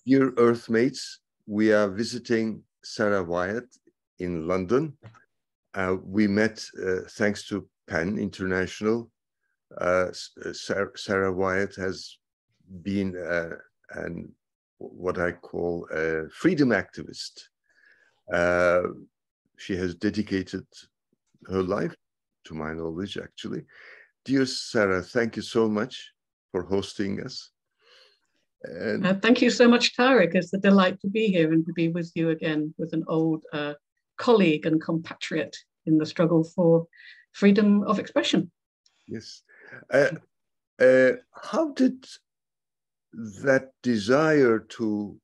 Dear Earthmates, we are visiting Sara Whyatt in London. We met thanks to PEN International. Sara Whyatt has been what I call a freedom activist. She has dedicated her life, to my knowledge, actually. Dear Sara, thank you so much for hosting us. And thank you so much, Tarık. It's a delight to be here and to be with you again with an old colleague and compatriot in the struggle for freedom of expression. Yes. How did that desire to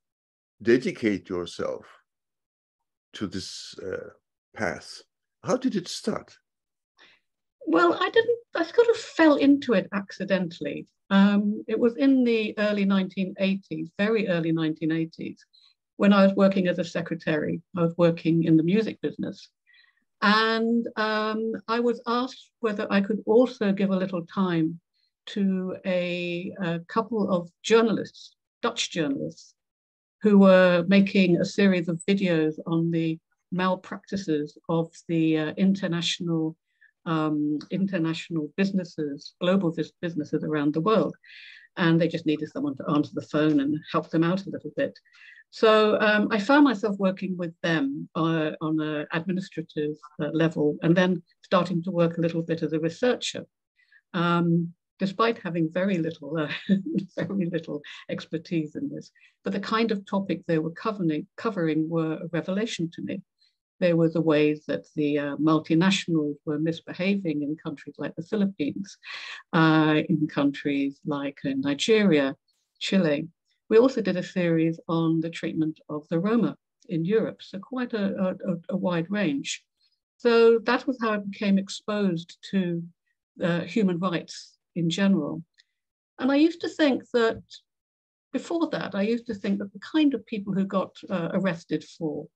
dedicate yourself to this path, how did it start? Well, I sort of fell into it accidentally. It was in the early 1980s, very early 1980s, when I was working as a secretary. I was working in the music business. And I was asked whether I could also give a little time to a couple of journalists, Dutch journalists, who were making a series of videos on the malpractices of the international businesses, global businesses around the world. And they just needed someone to answer the phone and help them out a little bit. So I found myself working with them on an administrative level, and then starting to work a little bit as a researcher, despite having very little expertise in this. But the kind of topic they were covering were a revelation to me. There were the ways that the multinationals were misbehaving in countries like the Philippines, in countries like Nigeria, Chile. We also did a series on the treatment of the Roma in Europe, so quite a wide range. So that was how I became exposed to human rights in general. And I used to think that, before that, the kind of people who got arrested for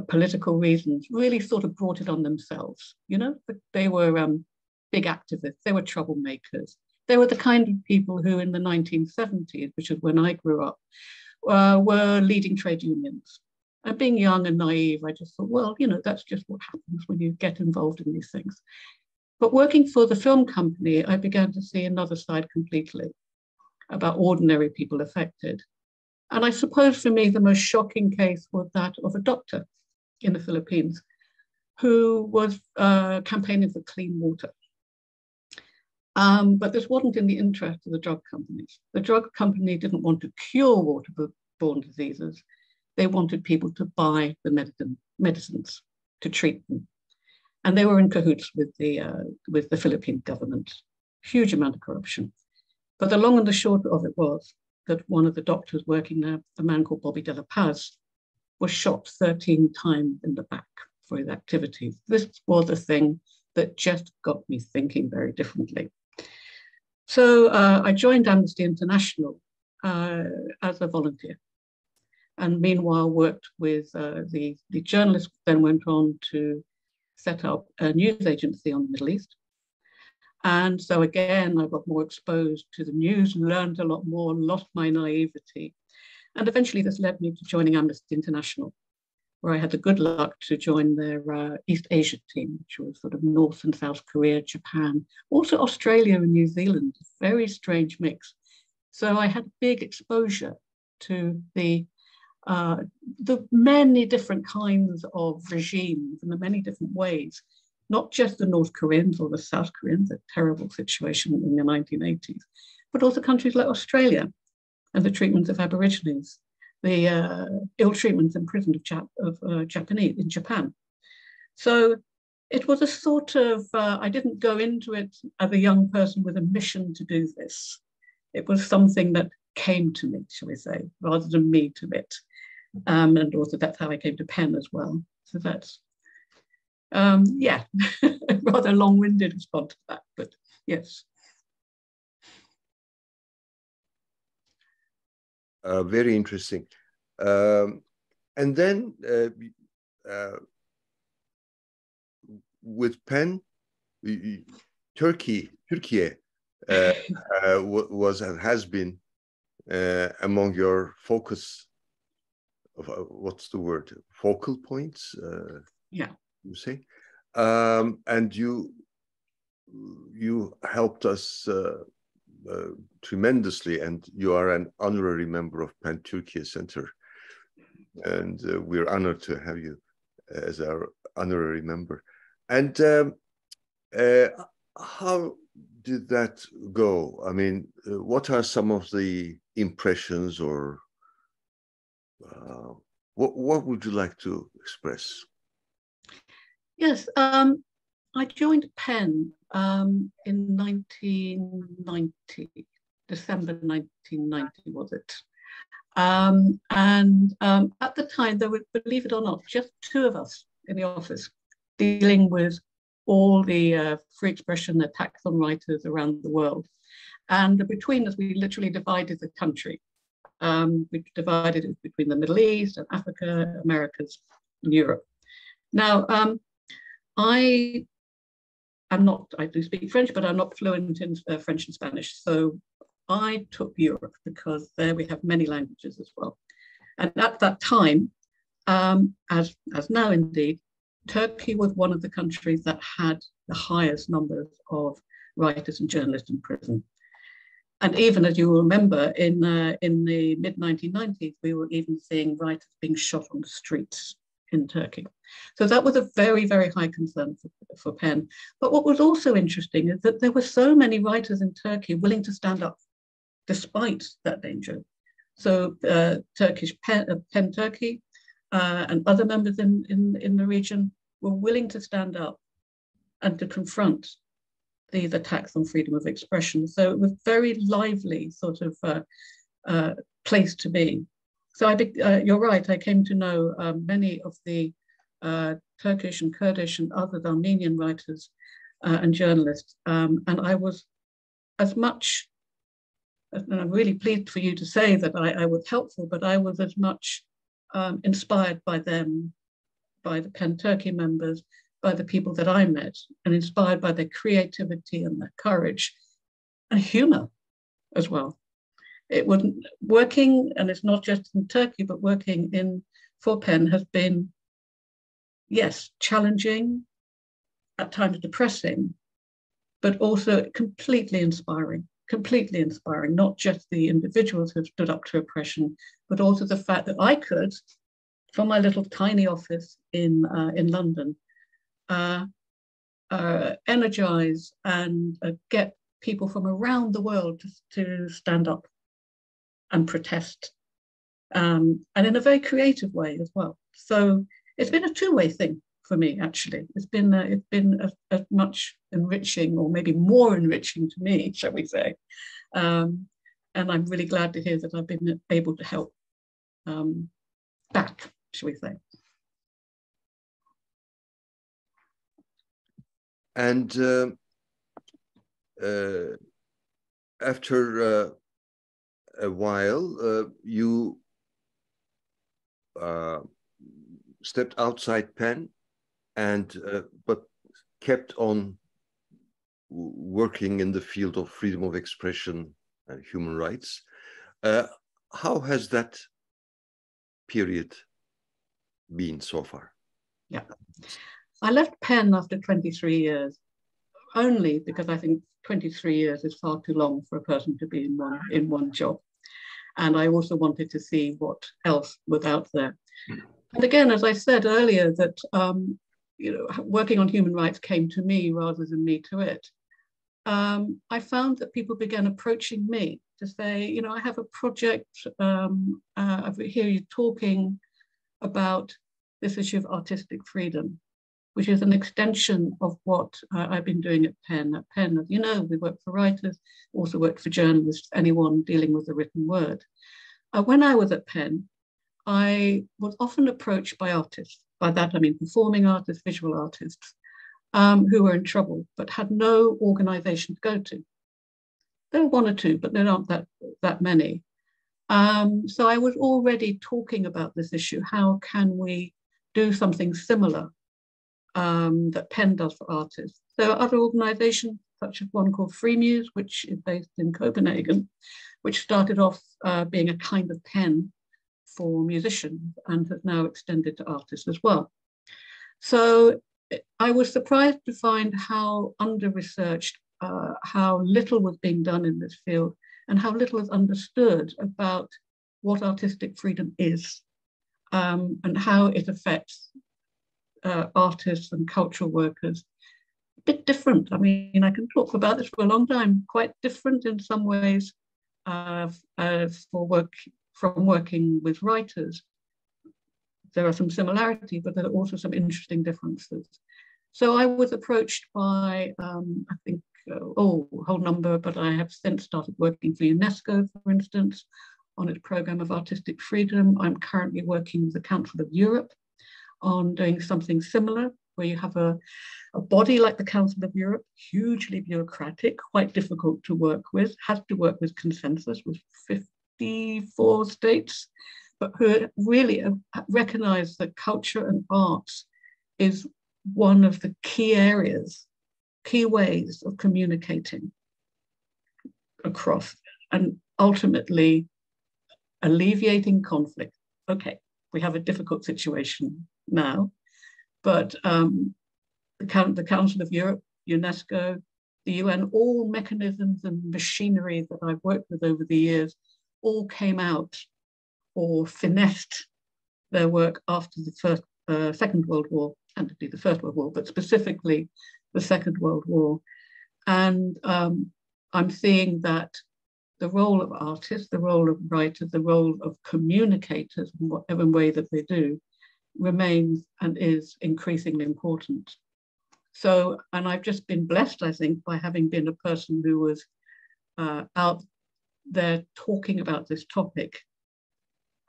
political reasons really sort of brought it on themselves. You know, they were big activists, they were troublemakers. They were the kind of people who in the 1970s, which is when I grew up, were leading trade unions. And being young and naive, I just thought, well, you know, that's just what happens when you get involved in these things. But working for the film company, I began to see another side completely, about ordinary people affected. And I suppose for me, the most shocking case was that of a doctor in the Philippines who was campaigning for clean water. But this wasn't in the interest of the drug companies. The drug company didn't want to cure waterborne diseases. They wanted people to buy the medicines to treat them. And they were in cahoots with the Philippine government. Huge amount of corruption. But the long and the short of it was that one of the doctors working there, a man called Bobby de la Paz, was shot 13 times in the back for his activities. This was a thing that just got me thinking very differently. So I joined Amnesty International as a volunteer, and meanwhile worked with the journalists, then went on to set up a news agency on the Middle East. And so again, I got more exposed to the news, learned a lot more, lost my naivety. And eventually this led me to joining Amnesty International, where I had the good luck to join their East Asia team, which was sort of North and South Korea, Japan, also Australia and New Zealand, a very strange mix. So I had big exposure to the many different kinds of regimes and the many different ways, not just the North Koreans or the South Koreans, a terrible situation in the 1980s, but also countries like Australia and the treatment of Aborigines, the ill treatment in prison of Japanese in Japan. So it was a sort of, I didn't go into it as a young person with a mission to do this. It was something that came to me, shall we say, rather than me to it. And also that's how I came to PEN as well. So that's, yeah, a rather long-winded response to that, but yes. Very interesting. And then with PEN, Turkey was and has been among your focus, what's the word? Focal points? Yeah. You say? And you helped us tremendously, and you are an honorary member of PEN Turkey Center. And we're honored to have you as our honorary member. And how did that go? I mean, what are some of the impressions, or what would you like to express? Yes, I joined PEN in 1990, December 1990 was it? And at the time, there were, believe it or not, just two of us in the office dealing with all the free expression attacks on writers around the world. And between us, we literally divided the country. We divided it between the Middle East and Africa, Americas, and Europe. Now, I do speak French, but I'm not fluent in French and Spanish. So I took Europe because there we have many languages as well. And at that time, as now indeed, Turkey was one of the countries that had the highest numbers of writers and journalists in prison. And even as you will remember, in the mid-1990s, we were even seeing writers being shot on the streets in Turkey. So that was a very, very high concern for PEN. But what was also interesting is that there were so many writers in Turkey willing to stand up despite that danger. So Turkish PEN Turkey and other members in the region were willing to stand up and to confront these attacks on freedom of expression. So it was a very lively sort of place to be. So you're right, I came to know many of the Turkish and Kurdish and other Armenian writers and journalists. And I was as much, and I'm really pleased for you to say that I was helpful, but I was as much inspired by them, by the PEN Turkey members, by the people that I met, and inspired by their creativity and their courage and humor as well. It wasn't working, and it's not just in Turkey, but working for PEN has been, yes, challenging, at times depressing, but also completely inspiring, not just the individuals who have stood up to oppression, but also the fact that I could, from my little tiny office in London, energize and get people from around the world to stand up and protest, and in a very creative way as well. So it's been a two-way thing for me, actually. It's been as much enriching, or maybe more enriching to me, shall we say. And I'm really glad to hear that I've been able to help back, shall we say. And after a while, you stepped outside PEN, and but kept on working in the field of freedom of expression and human rights. How has that period been so far? Yeah, I left PEN after 23 years, only because I think 23 years is far too long for a person to be in one job. And I also wanted to see what else was out there. And again, as I said earlier, that working on human rights came to me rather than me to it. I found that people began approaching me to say, I have a project, I hear you talking about this issue of artistic freedom, which is an extension of what I've been doing at PEN. At PEN, as you know, we work for writers, also work for journalists, anyone dealing with the written word. When I was at PEN, I was often approached by artists. By that, I mean performing artists, visual artists, who were in trouble, but had no organization to go to. There were one or two, but there aren't that many. So I was already talking about this issue. How can we do something similar that PEN does for artists? There are other organizations such as one called Free Muse, which is based in Copenhagen, which started off being a kind of pen for musicians and has now extended to artists as well. So I was surprised to find how under-researched, how little was being done in this field, and how little is understood about what artistic freedom is, and how it affects artists and cultural workers. A bit different. I mean, I can talk about this for a long time. Quite different in some ways from working with writers. There are some similarities, but there are also some interesting differences. So I was approached by, I think, a whole number, but I have since started working for UNESCO, for instance, on its program of artistic freedom. I'm currently working with the Council of Europe on doing something similar, where you have a body like the Council of Europe, hugely bureaucratic, quite difficult to work with, has to work with consensus with 54 states, but who really recognize that culture and arts is one of the key areas, key ways of communicating across and ultimately alleviating conflict. Okay, we have a difficult situation now, but the Council of Europe, UNESCO, the UN, all mechanisms and machinery that I've worked with over the years all came out or finessed their work after the Second World War, and indeed the First World War, but specifically the Second World War. And I'm seeing that the role of artists, the role of writers, the role of communicators, in whatever way that they do, remains and is increasingly important. So, and I've just been blessed, I think, by having been a person who was out there talking about this topic.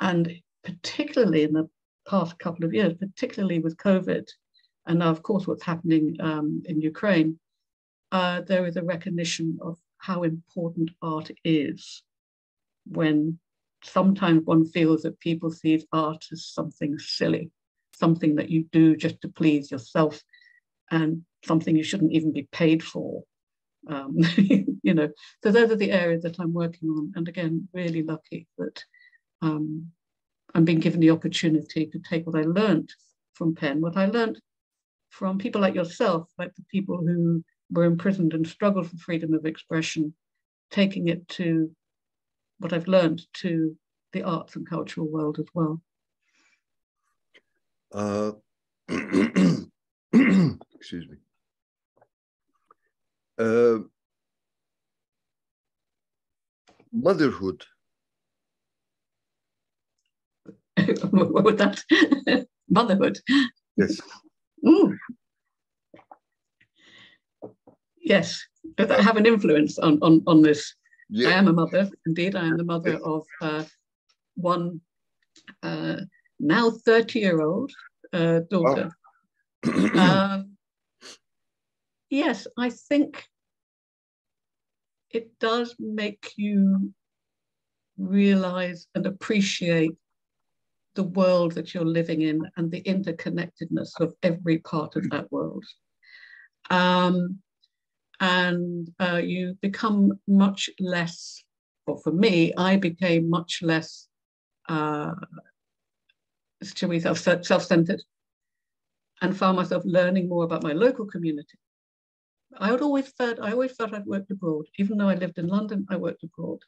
And particularly in the past couple of years, particularly with COVID, and now, of course, what's happening in Ukraine, there is a recognition of how important art is, when sometimes one feels that people see art as something silly, something that you do just to please yourself, and something you shouldn't even be paid for. You know, so those are the areas that I'm working on. And again, really lucky that I'm being given the opportunity to take what I learned from Penn, what I learned from people like yourself, like the people who were imprisoned and struggled for freedom of expression, taking it to what I've learned to the arts and cultural world as well. Excuse me. Motherhood. What was that? Motherhood. Yes. Ooh. Yes. Does that have an influence on this? Yeah. I am a mother. Indeed, I am the mother of one now 30-year-old daughter. Oh. Yes, I think it does make you realize and appreciate the world that you're living in and the interconnectedness of every part of that world. And you become much less, or for me, I became much less, shall we say, self-centered, and found myself learning more about my local community. I always felt I'd worked abroad. Even though I lived in London, I worked abroad.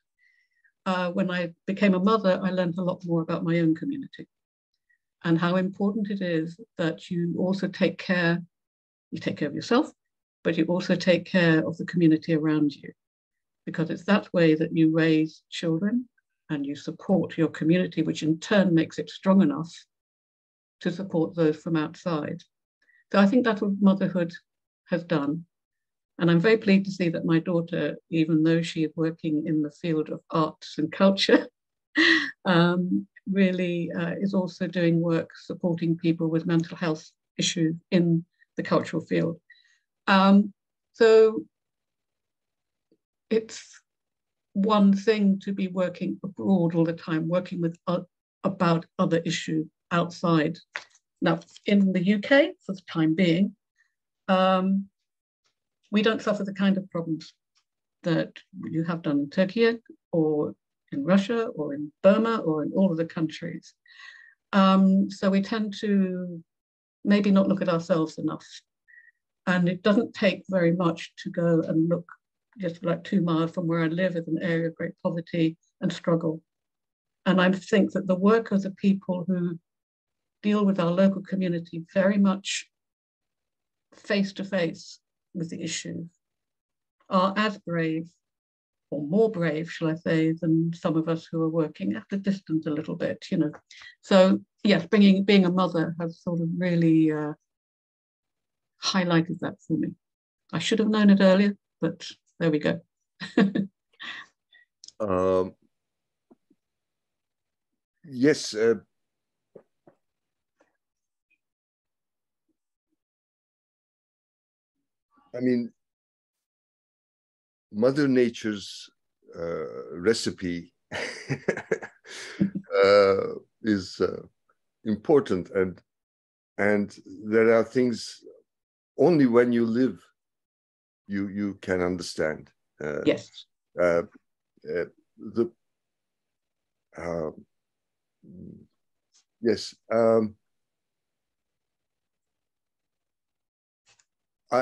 When I became a mother, I learned a lot more about my own community and how important it is that you also take care of yourself, but you also take care of the community around you, because it's that way that you raise children and you support your community, which in turn makes it strong enough to support those from outside. So I think that's what motherhood has done. And I'm very pleased to see that my daughter, even though she is working in the field of arts and culture, really is also doing work supporting people with mental health issues in the cultural field. So it's one thing to be working abroad all the time, working with about other issues outside. Now, in the UK, for the time being, we don't suffer the kind of problems that you have done in Turkey or in Russia or in Burma or in all of the countries. So we tend to maybe not look at ourselves enough. And it doesn't take very much to go and look just like 2 miles from where I live is an area of great poverty and struggle. And I think that the work of the people who deal with our local community very much face to face with the issues are as brave, or more brave, shall I say, than some of us who are working at a distance a little bit, you know. So yes, being a mother has sort of really highlighted that for me. I should have known it earlier, but there we go. Yes. I mean, Mother Nature's recipe is important, and there are things only when you live you can understand. Yes. Yes.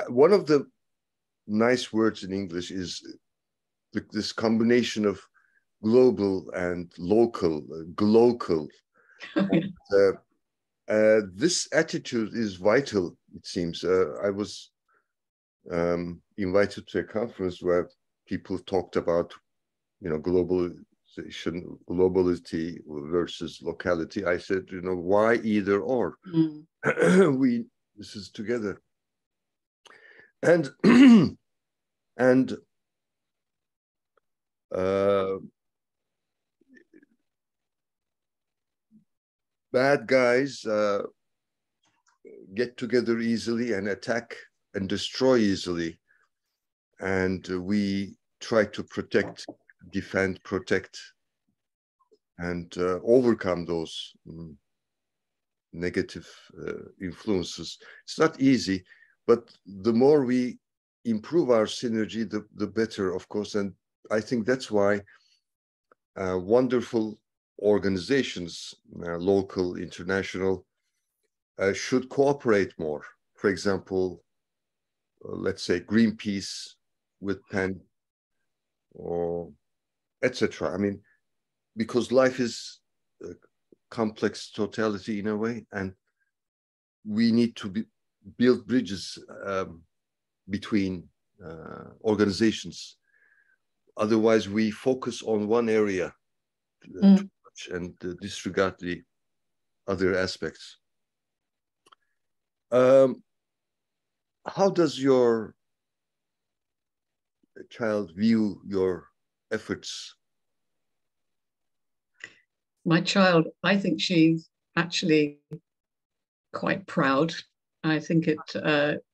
One of the nice words in English is this combination of global and local, glocal. This attitude is vital, it seems. I was invited to a conference where people talked about, you know, globalization, globality versus locality. I said, you know, why either or? This is together. And and bad guys get together easily and attack and destroy easily, and we try to protect, defend, protect, and overcome those negative influences. It's not easy, but the more we improve our synergy, the better, of course. And I think that's why wonderful organizations, local, international, should cooperate more. For example, let's say Greenpeace with PEN, or etc. I mean, because life is a complex totality in a way, and we need to build bridges between organizations. Otherwise, we focus on one area too much and disregard the other aspects. How does your child view your efforts? My child, I think she's actually quite proud. I think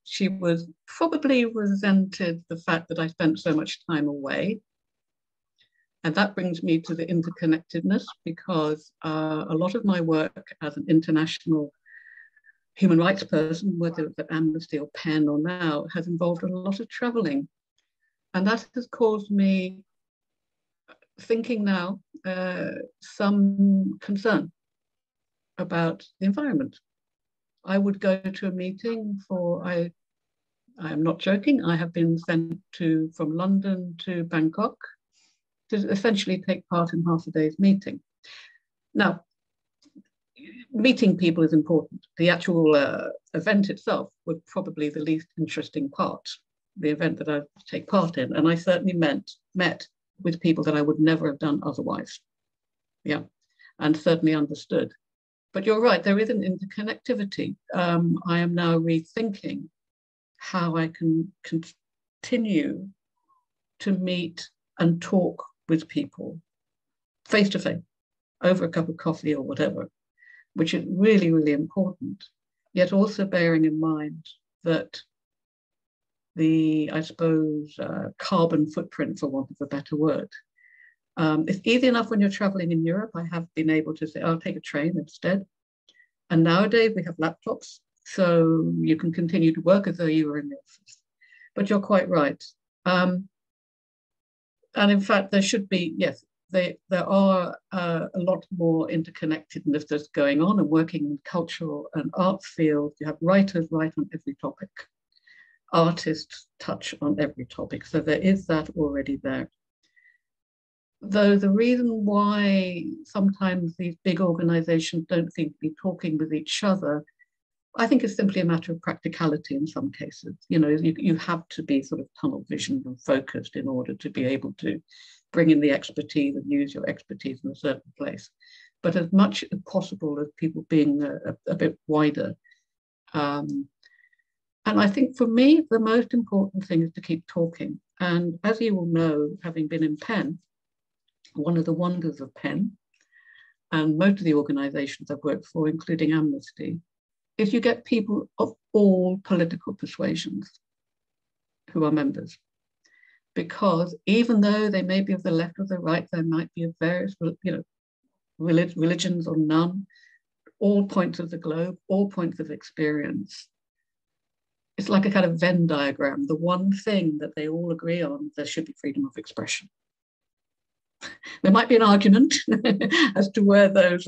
she was probably resented the fact that I spent so much time away. And that brings me to the interconnectedness, because a lot of my work as an international human rights person, whether it's at Amnesty or PEN or now, has involved a lot of traveling. And that has caused me thinking now some concern about the environment. I would go to a meeting I am not joking, I have been sent from London to Bangkok to essentially take part in half a day's meeting. Now, meeting people is important. The actual event itself was probably the least interesting part, the event that I take part in. And I certainly met with people that I would never have done otherwise. Yeah, and certainly understood. But you're right, there is an interconnectivity. I am now rethinking how I can continue to meet and talk with people face to face over a cup of coffee or whatever, which is really, really important. Yet also bearing in mind that the, I suppose, carbon footprint, for want of a better word. It's easy enough when you're traveling in Europe. I have been able to say, I'll take a train instead. And nowadays we have laptops, so you can continue to work as though you were in the office. But you're quite right. And in fact, there should be, yes, there are a lot more interconnectedness that's going on and working in cultural and arts fields. You have writers write on every topic. Artists touch on every topic. So there is that already there. Though the reason why sometimes these big organizations don't seem to be talking with each other, I think it's simply a matter of practicality in some cases. You know, you have to be sort of tunnel visioned and focused in order to be able to bring in the expertise and use your expertise in a certain place. But as much as possible as people being a bit wider. And I think for me, the most important thing is to keep talking. And as you will know, having been in PEN, one of the wonders of PEN, and most of the organizations I've worked for, including Amnesty, is you get people of all political persuasions who are members. Because even though they may be of the left or the right, they might be of various, religions or none, all points of the globe, all points of experience. It's like a kind of Venn diagram. The one thing that they all agree on, there should be freedom of expression. There might be an argument as to where those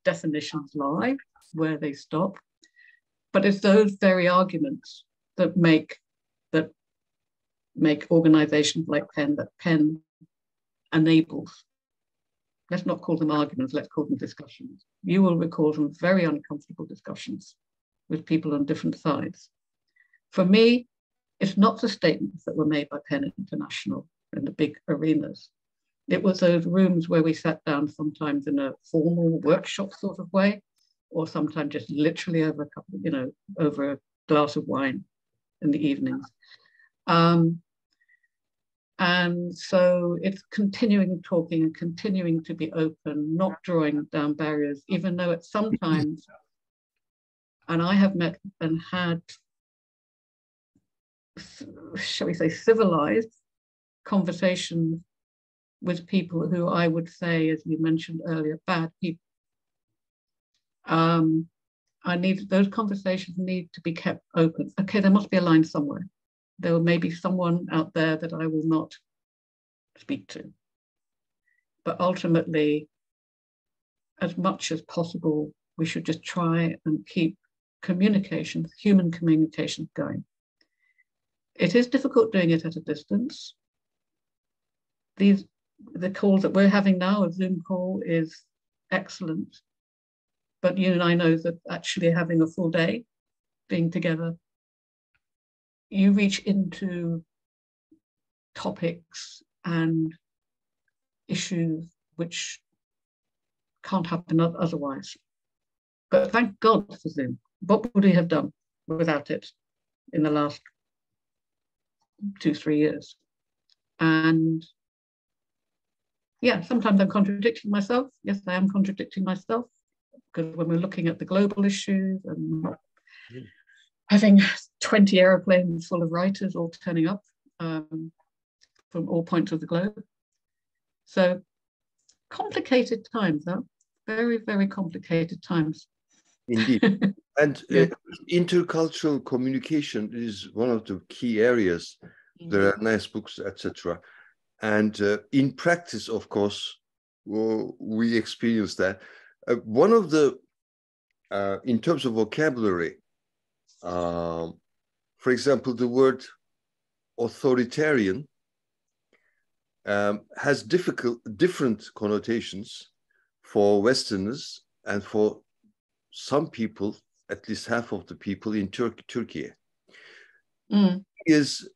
definitions lie, where they stop, but it's those very arguments that make organizations like PEN, that PEN enables. Let's not call them arguments, let's call them discussions. You will recall some very uncomfortable discussions with people on different sides. For me, it's not the statements that were made by PEN International in the big arenas. It was those rooms where we sat down sometimes in a formal workshop sort of way, or sometimes just literally over over a glass of wine in the evenings. And so it's continuing talking and continuing to be open, not drawing down barriers, even though it's sometimes, and I have met and had, shall we say, civilized conversations with people who I would say, as you mentioned earlier, bad people. Those conversations need to be kept open. Okay, there must be a line somewhere. There may be someone out there that I will not speak to. But ultimately, as much as possible, we should just try and keep communications, human communications going. It is difficult doing it at a distance. The calls that we're having now, a Zoom call, is excellent. But you and I know that actually having a full day, being together, you reach into topics and issues which can't happen otherwise. But thank God for Zoom. What would we have done without it in the last 2-3 years? And yeah, sometimes I'm contradicting myself. Yes, I am contradicting myself, because when we're looking at the global issues and not having 20 airplanes full of writers all turning up from all points of the globe. So complicated times, huh? Very, very complicated times. Indeed. And yeah. Intercultural communication is one of the key areas. There are nice books, etc. And in practice, of course, we experience that. One of the, in terms of vocabulary, for example, the word authoritarian has different connotations for Westerners and for some people, at least half of the people in Turkey. Is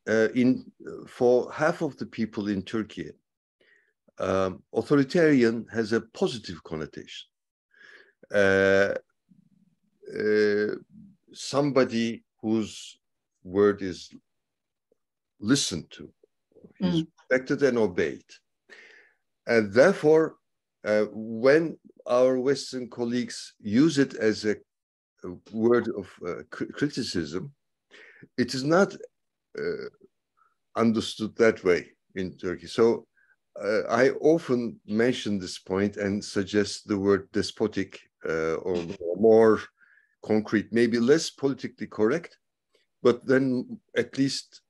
for half of the people in Turkey, authoritarian has a positive connotation. Somebody whose word is listened to, is respected and obeyed. And therefore, when our Western colleagues use it as a word of criticism, it is not understood that way in Turkey. So I often mention this point and suggest the word despotic or more concrete, maybe less politically correct, but then at least,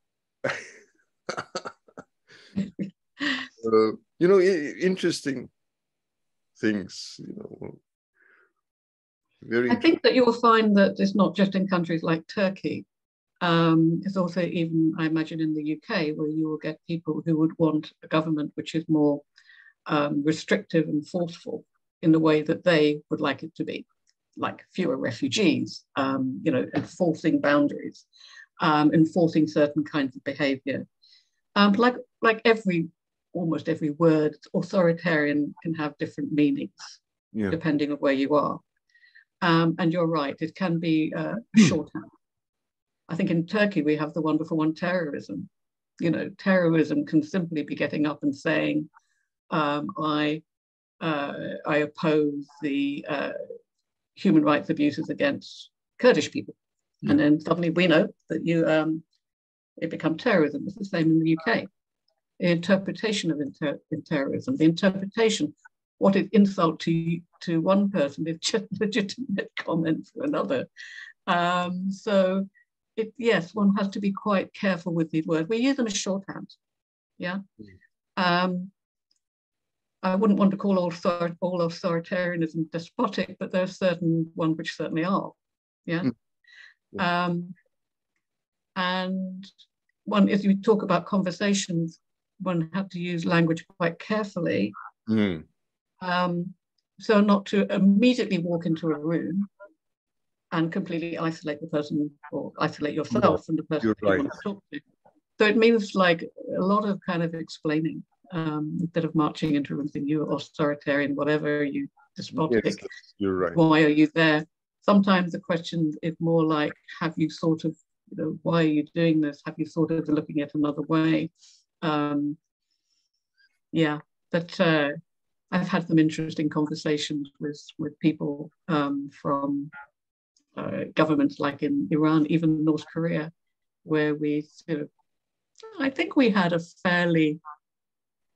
interesting things, very I think that you will find that it's not just in countries like Turkey. It's also even, I imagine, in the UK, where you will get people who would want a government which is more restrictive and forceful in the way that they would like it to be, like fewer refugees, enforcing boundaries, enforcing certain kinds of behavior. Like almost every word, authoritarian can have different meanings, depending on where you are. And you're right, it can be shorthand. I think in Turkey, we have the wonderful one, terrorism. Terrorism can simply be getting up and saying, I oppose the human rights abuses against Kurdish people. Yeah. And then suddenly we know that it becomes terrorism. It's the same in the UK. The interpretation of terrorism, the interpretation, what is insult to one person is just legitimate comment to another. So yes, one has to be quite careful with these words. We use them as shorthand. Yeah. I wouldn't want to call all authoritarianism despotic, but there's certain ones which certainly are. Yeah. And if you talk about conversations, one had to use language quite carefully. So not to immediately walk into a room and completely isolate the person or isolate yourself from the person you want to talk to. So it means like a lot of kind of explaining, instead of marching into a room saying you're authoritarian, whatever, you despotic. Yes, you're right. Why are you there? Sometimes the question is more like, have you thought of, why are you doing this? Have you thought of looking at another way? But I've had some interesting conversations with people from governments like in Iran, even North Korea, where I think we had a fairly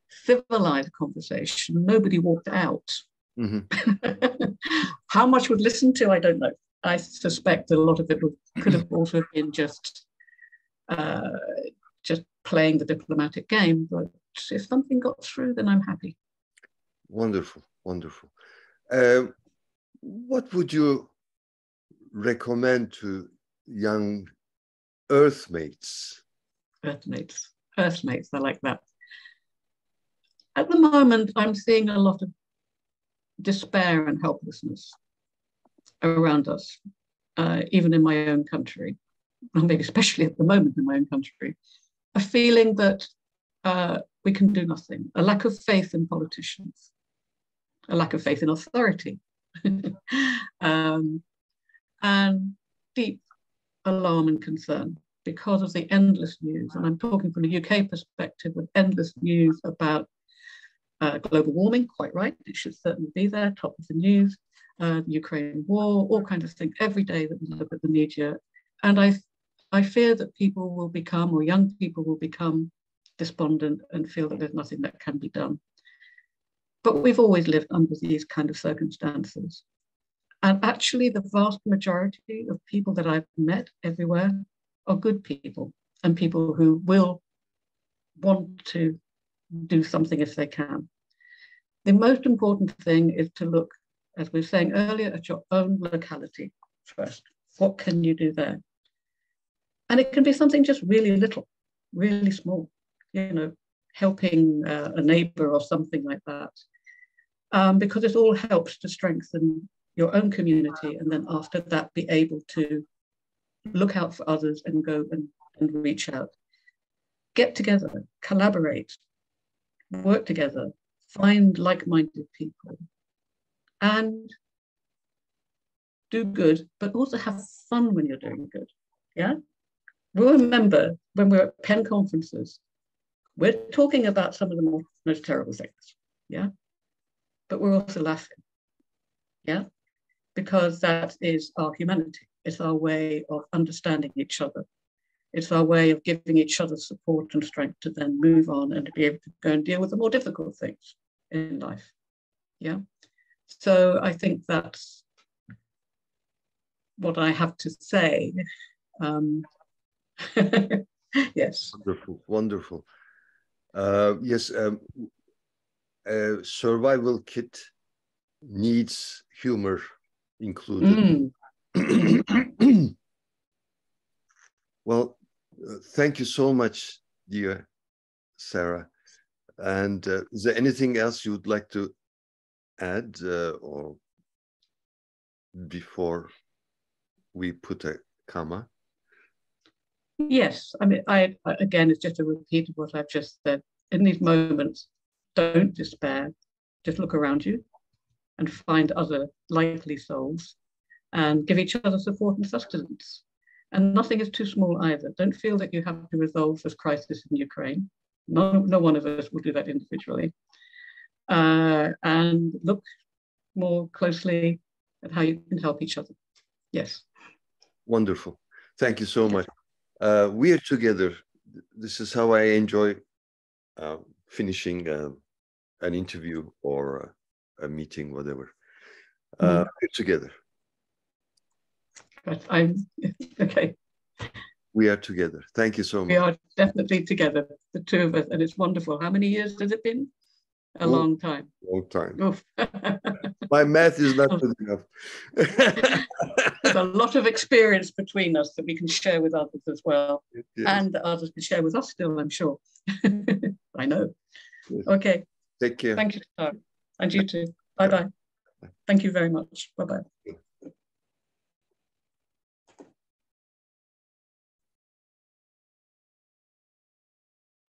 civilized conversation. Nobody walked out. Mm-hmm. How much would listen to, I don't know. I suspect a lot of it could have also been just playing the diplomatic game. But if something got through, then I'm happy. Wonderful, wonderful. What would you recommend to young Earthmates? Earthmates, I like that. At the moment, I'm seeing a lot of despair and helplessness around us, even in my own country, and maybe especially at the moment in my own country, a feeling that we can do nothing, a lack of faith in politicians, a lack of faith in authority, and deep alarm and concern because of the endless news. And I'm talking from a UK perspective with endless news about global warming, quite right, it should certainly be there, top of the news, the Ukraine war, all kinds of things every day that we look at the media. And I fear that people will become, or young people will become, despondent and feel that there's nothing that can be done. But we've always lived under these kind of circumstances. And actually, the vast majority of people that I've met everywhere are good people and people who will want to do something if they can. The most important thing is to look, as we were saying earlier, at your own locality first. What can you do there? And it can be something just really little, really small, helping a neighbor or something like that. Because it all helps to strengthen your own community, and then after that be able to look out for others and go and reach out. Get together, collaborate, work together, find like-minded people, and do good, but also have fun when you're doing good. Yeah? We'll remember when we're at Penn conferences, we're talking about some of the most terrible things. Yeah? But we're also laughing. Yeah? Because that is our humanity. It's our way of understanding each other. It's our way of giving each other support and strength to then move on and to be able to go and deal with the more difficult things in life. Yeah. So I think that's what I have to say. Yes. Wonderful, wonderful. Yes, a survival kit needs humor included. Well, thank you so much, dear Sara. And is there anything else you would like to add or before we put a comma? Yes, I mean, again, it's just a repeat of what I've just said. In these moments, don't despair. Just look around you and find other likely souls and give each other support and sustenance. And nothing is too small either. Don't feel that you have to resolve this crisis in Ukraine. No one of us will do that individually. And look more closely at how you can help each other. Yes. Wonderful. Thank you so much. We are together. This is how I enjoy finishing an interview or a meeting, whatever. We're together. But I'm okay. We are together. Thank you so much. We are definitely together, the two of us, and it's wonderful. How many years has it been? A long time. Long time. My math is not good enough. There's a lot of experience between us that we can share with others as well. Yes. And that others can share with us still, I'm sure. I know. Yes. Okay. Take care. Thank you, Tarık. And you too. Bye-bye. Thank you very much. Bye-bye.